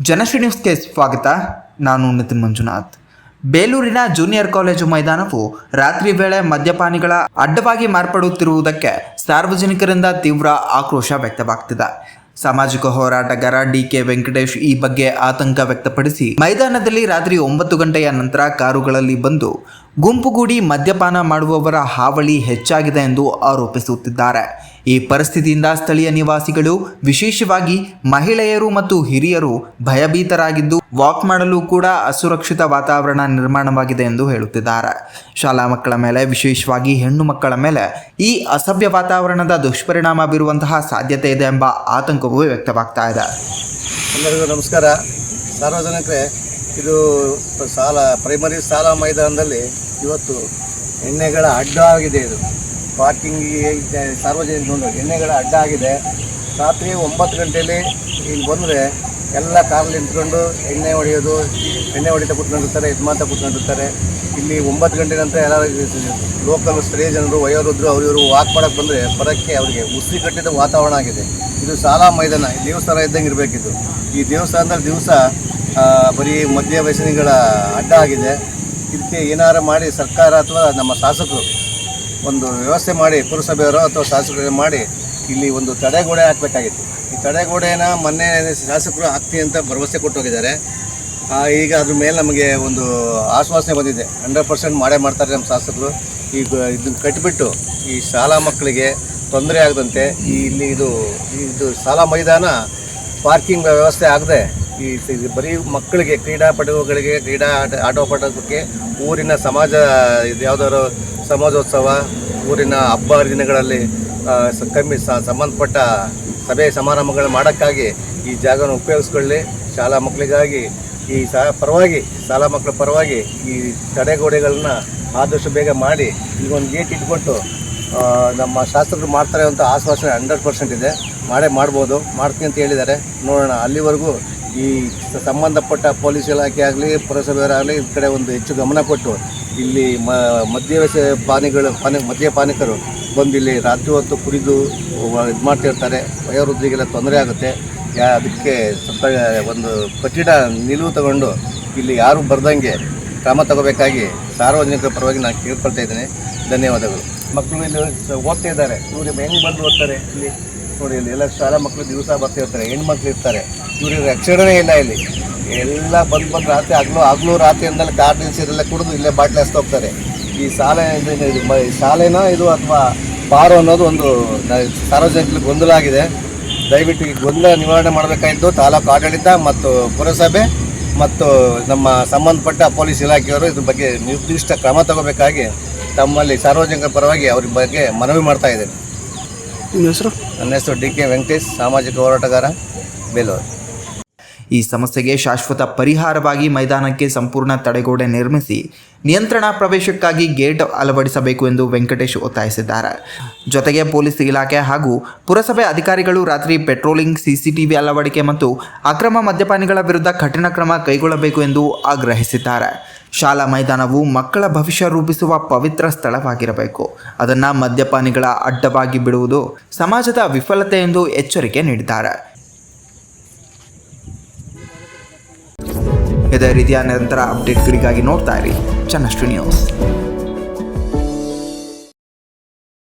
ಜನಶ್ರೀ ನ್ಯೂಸ್ಗೆ ಸ್ವಾಗತ. ನಾನು ನಿತಿನ್ ಮಂಜುನಾಥ್. ಬೇಲೂರಿನ ಜೂನಿಯರ್ ಕಾಲೇಜು ಮೈದಾನವು ರಾತ್ರಿ ವೇಳೆ ಮದ್ಯಪಾನಿಗಳ ಅಡ್ಡವಾಗಿ ಮಾರ್ಪಡುತ್ತಿರುವುದಕ್ಕೆ ಸಾರ್ವಜನಿಕರಿಂದ ತೀವ್ರ ಆಕ್ರೋಶ ವ್ಯಕ್ತವಾಗ್ತಿದೆ. ಸಾಮಾಜಿಕ ಹೋರಾಟಗಾರ ಡಿ.ಕೆ. ವೆಂಕಟೇಶ್ ಈ ಬಗ್ಗೆ ಆತಂಕ ವ್ಯಕ್ತಪಡಿಸಿ ಮೈದಾನದಲ್ಲಿ ರಾತ್ರಿ 9 ಗಂಟೆಯ ನಂತರ ಕಾರುಗಳಲ್ಲಿ ಬಂದು ಗುಂಪುಗೂಡಿ ಮದ್ಯಪಾನ ಮಾಡುವವರ ಹಾವಳಿ ಹೆಚ್ಚಾಗಿದೆ ಎಂದು ಆರೋಪಿಸುತ್ತಿದ್ದಾರೆ. ಈ ಪರಿಸ್ಥಿತಿಯಿಂದ ಸ್ಥಳೀಯ ನಿವಾಸಿಗಳು, ವಿಶೇಷವಾಗಿ ಮಹಿಳೆಯರು ಮತ್ತು ಹಿರಿಯರು ಭಯಭೀತರಾಗಿದ್ದು ವಾಕ್ ಮಾಡಲು ಕೂಡ ಅಸುರಕ್ಷಿತ ವಾತಾವರಣ ನಿರ್ಮಾಣವಾಗಿದೆ ಎಂದು ಹೇಳುತ್ತಿದ್ದಾರೆ. ಶಾಲಾ ಮಕ್ಕಳ ಮೇಲೆ, ವಿಶೇಷವಾಗಿ ಹೆಣ್ಣು ಮಕ್ಕಳ ಮೇಲೆ ಈ ಅಸಭ್ಯ ವಾತಾವರಣದ ದುಷ್ಪರಿಣಾಮ ಬೀರುವಂತಹ ಸಾಧ್ಯತೆ ಇದೆ ಎಂಬ ಆತಂಕವೂ ವ್ಯಕ್ತವಾಗ್ತಾ ಇದೆ. ಎಲ್ಲರಿಗೂ ನಮಸ್ಕಾರ. ಸಾರ್ವಜನಿಕರೇ, ಇದು ಪ್ರೈಮರಿ ಶಾಲಾ ಮೈದಾನದಲ್ಲಿ ಇವತ್ತು ಎಣ್ಣೆಗಳ ಅಡ್ಡ ಆಗಿದೆ. ಇದು ಪಾರ್ಕಿಂಗಿಗೆ ಸಾರ್ವಜನಿಕರು ಎಣ್ಣೆಗಳ ಅಡ್ಡ ಆಗಿದೆ. ರಾತ್ರಿ 9 ಗಂಟೆಯಲ್ಲಿ ಇಲ್ಲಿ ಬಂದರೆ ಎಲ್ಲ ಕಾರಲ್ಲಿ ನಿಂತ್ಕೊಂಡು ಎಣ್ಣೆ ಹೊಡಿತಾ ಕೂತ್ಕೊಂಡಿರ್ತಾರೆ, ಯಜಮಾತ ಕೂತ್ಕೊಂಡಿರ್ತಾರೆ. ಇಲ್ಲಿ 9 ಗಂಟೆ ನಂತರ ಎಲ್ಲರೂ ಲೋಕಲ್ ಸ್ಥಳೀಯ ಜನರು, ವಯೋವೃದ್ಧರು ಅವರು ವಾಕ್ ಮಾಡೋಕ್ಕೆ ಬಂದರೆ ಬರೋಕ್ಕೆ ಅವರಿಗೆ ಉಸಿರು ಕಟ್ಟಿದ ವಾತಾವರಣ ಆಗಿದೆ. ಇದು ಶಾಲಾ ಮೈದಾನ, ದೇವಸ್ಥಾನ ಇದ್ದಂಗೆ ಇರಬೇಕಿತ್ತು. ಈ ದೇವಸ್ಥಾನದಲ್ಲಿ ದಿವಸ ಬರೀ ಮದ್ಯ ವ್ಯಸನಿಗಳ ಅಡ್ಡ ಆಗಿದೆ. ಇದಕ್ಕೆ ಏನಾರು ಮಾಡಿ ಸರ್ಕಾರ ಅಥವಾ ನಮ್ಮ ಶಾಸಕರು ಒಂದು ವ್ಯವಸ್ಥೆ ಮಾಡಿ, ಪುರಸಭೆಯವರು ಅಥವಾ ಶಾಸಕರು ಮಾಡಿ ಇಲ್ಲಿ ಒಂದು ತಡೆಗೋಡೆ ಹಾಕಬೇಕಾಗಿತ್ತು. ಈ ತಡೆಗೋಡೆನ ಮೊನ್ನೆ ಶಾಸಕರು ಹಾಕ್ತೀವಿ ಅಂತ ಭರವಸೆ ಕೊಟ್ಟು ಹೋಗಿದ್ದಾರೆ. ಈಗ ಅದ್ರ ಮೇಲೆ ನಮಗೆ ಒಂದು ಆಶ್ವಾಸನೆ ಬಂದಿದೆ, 100% ಮಾಡ್ತಾರೆ ನಮ್ಮ ಶಾಸಕರು. ಈಗ ಇದನ್ನು ಕಟ್ಟಿಬಿಟ್ಟು ಈ ಶಾಲಾ ಮಕ್ಕಳಿಗೆ ತೊಂದರೆ ಆಗದಂತೆ ಇಲ್ಲಿ ಇದು ಶಾಲಾ ಮೈದಾನ ಪಾರ್ಕಿಂಗ್ ವ್ಯವಸ್ಥೆ ಆಗದೆ ಈ ಬರೀ ಮಕ್ಕಳಿಗೆ, ಕ್ರೀಡಾಪಟುಗಳಿಗೆ, ಆಟೋಪಾಟಕ್ಕೆ ಊರಿನ ಇದು ಯಾವುದಾದ್ರು ಸಮಾಜೋತ್ಸವ, ಊರಿನ ಹಬ್ಬ ಹರಿದಿನಗಳಲ್ಲಿ ಸಂಬಂಧಪಟ್ಟ ಸಭೆ ಸಮಾರಂಭಗಳು ಮಾಡೋಕ್ಕಾಗಿ ಈ ಜಾಗವನ್ನು ಉಪಯೋಗಿಸ್ಕೊಳ್ಳಿ. ಶಾಲಾ ಮಕ್ಕಳಿಗಾಗಿ ಶಾಲಾ ಮಕ್ಕಳ ಪರವಾಗಿ ಈ ತಡೆಗೋಡೆಗಳನ್ನ ಆದಷ್ಟು ಬೇಗ ಮಾಡಿ ಇಲ್ಲೊಂದು ಗೇಟ್ ಇಟ್ಕೊಟ್ಟು ನಮ್ಮ ಶಾಸಕರು ಮಾಡ್ತಾರೆ ಅಂತ ಆಶ್ವಾಸನೆ 100% ಇದೆ. ಮಾಡ್ಬೋದು, ಮಾಡ್ತೀನಿ ಅಂತ ಹೇಳಿದ್ದಾರೆ. ನೋಡೋಣ. ಅಲ್ಲಿವರೆಗೂ ಈ ಸಂಬಂಧಪಟ್ಟ ಪೊಲೀಸ್ ಇಲಾಖೆ ಆಗಲಿ, ಪುರಸಭೆಯವರಾಗಲಿ ಈ ಕಡೆ ಒಂದು ಹೆಚ್ಚು ಗಮನ ಕೊಟ್ಟು ಇಲ್ಲಿ ಮದ್ಯಪಾನಿಕರು ಬಂದು ಇಲ್ಲಿ ರಾತ್ರಿ ಹೊತ್ತು ಕುಡಿದು ಇದು ಮಾಡ್ತಿರ್ತಾರೆ. ವಯೋವೃದ್ಧಿಗೆಲ್ಲ ತೊಂದರೆ ಆಗುತ್ತೆ. ಅದಕ್ಕೆ ಸ್ವಲ್ಪ ಒಂದು ಕಠಿಣ ನಿಲುವು ತಗೊಂಡು ಇಲ್ಲಿ ಯಾರು ಬರ್ದಂಗೆ ಕ್ರಮ ತಗೋಬೇಕಾಗಿ ಸಾರ್ವಜನಿಕರ ಪರವಾಗಿ ನಾನು ಕೇಳ್ಕೊಳ್ತಾ ಇದ್ದೀನಿ. ಧನ್ಯವಾದಗಳು. ಮಕ್ಕಳು ಇಲ್ಲಿ ಓದ್ತಾ ಇದ್ದಾರೆ. ಇವರು ಹೆಂಗೆ ಬಂದು ಓದ್ತಾರೆ? ಇಲ್ಲಿ ನೋಡಿ, ಇಲ್ಲಿ ಎಲ್ಲ ಶಾಲಾ ಮಕ್ಕಳು ದಿವಸ ಬರ್ತಿರ್ತಾರೆ, ಹೆಣ್ಮಕ್ಳು ಇರ್ತಾರೆ. ಇವ್ರಿಗೆ ರಕ್ಷಣೆ ಇಲ್ಲ. ಇಲ್ಲಿ ಎಲ್ಲ ಬಂದು ರಾತ್ರಿ ಹಗಲು ರಾತ್ರಿ ಅಂದಲ್ಲಿ ಕಾರ್ ನಿಲ್ಸಿರೆಲ್ಲ ಕುಡಿದು ಇಲ್ಲೇ ಬಾಟ್ಲಿ ಹಸ್ತಾ ಹೋಗ್ತಾರೆ. ಈ ಶಾಲೆನೋ ಇದು ಅಥವಾ ಬಾರು ಅನ್ನೋದು ಒಂದು ಸಾರ್ವಜನಿಕರಿಗೆ ಗೊಂದಲ ಆಗಿದೆ. ದಯವಿಟ್ಟು ಈ ಗೊಂದಲ ನಿವಾರಣೆ ಮಾಡಬೇಕಾಗಿದ್ದು ತಾಲೂಕು ಆಡಳಿತ ಮತ್ತು ಪುರಸಭೆ ಮತ್ತು ನಮ್ಮ ಸಂಬಂಧಪಟ್ಟ ಪೊಲೀಸ್ ಇಲಾಖೆಯವರು ಇದ್ರ ಬಗ್ಗೆ ನಿರ್ದಿಷ್ಟ ಕ್ರಮ ತಗೋಬೇಕಾಗಿ ತಮ್ಮಲ್ಲಿ ಸಾರ್ವಜನಿಕರ ಪರವಾಗಿ ಅವ್ರ ಬಗ್ಗೆ ಮನವಿ ಮಾಡ್ತಾ ಇದ್ದೇನೆ. ನನ್ನ ಹೆಸರು ಡಿ.ಕೆ. ವೆಂಕಟೇಶ್, ಸಾಮಾಜಿಕ ಹೋರಾಟಗಾರ, ಬೇಲೂರು. ಈ ಸಮಸ್ಯೆಗೆ ಶಾಶ್ವತ ಪರಿಹಾರವಾಗಿ ಮೈದಾನಕ್ಕೆ ಸಂಪೂರ್ಣ ತಡೆಗೋಡೆ ನಿರ್ಮಿಸಿ ನಿಯಂತ್ರಣ ಪ್ರವೇಶಕ್ಕಾಗಿ ಗೇಟ್ ಅಳವಡಿಸಬೇಕು ಎಂದು ವೆಂಕಟೇಶ್ ಒತ್ತಾಯಿಸಿದ್ದಾರೆ. ಜೊತೆಗೆ ಪೊಲೀಸ್ ಇಲಾಖೆ ಹಾಗೂ ಪುರಸಭೆ ಅಧಿಕಾರಿಗಳು ರಾತ್ರಿ ಪೆಟ್ರೋಲಿಂಗ್, ಸಿಸಿಟಿವಿ ಅಳವಡಿಕೆ ಮತ್ತು ಅಕ್ರಮ ಮದ್ಯಪಾನಿಗಳ ವಿರುದ್ಧ ಕಠಿಣ ಕ್ರಮ ಕೈಗೊಳ್ಳಬೇಕು ಎಂದು ಆಗ್ರಹಿಸಿದ್ದಾರೆ. ಶಾಲಾ ಮೈದಾನವು ಮಕ್ಕಳ ಭವಿಷ್ಯ ರೂಪಿಸುವ ಪವಿತ್ರ ಸ್ಥಳವಾಗಿರಬೇಕು. ಅದನ್ನು ಮದ್ಯಪಾನಿಗಳ ಅಡ್ಡವಾಗಿ ಬಿಡುವುದು ಸಮಾಜದ ವಿಫಲತೆ ಎಂದು ಎಚ್ಚರಿಕೆ ನೀಡಿದ್ದಾರೆ. ಇದೇ ರೀತಿಯ ನಿರಂತರ ಅಪ್ಡೇಟ್ಗಳಿಗಾಗಿ ನೋಡ್ತಾ ಇರಿ ಜನಶ್ರೀ ನ್ಯೂಸ್.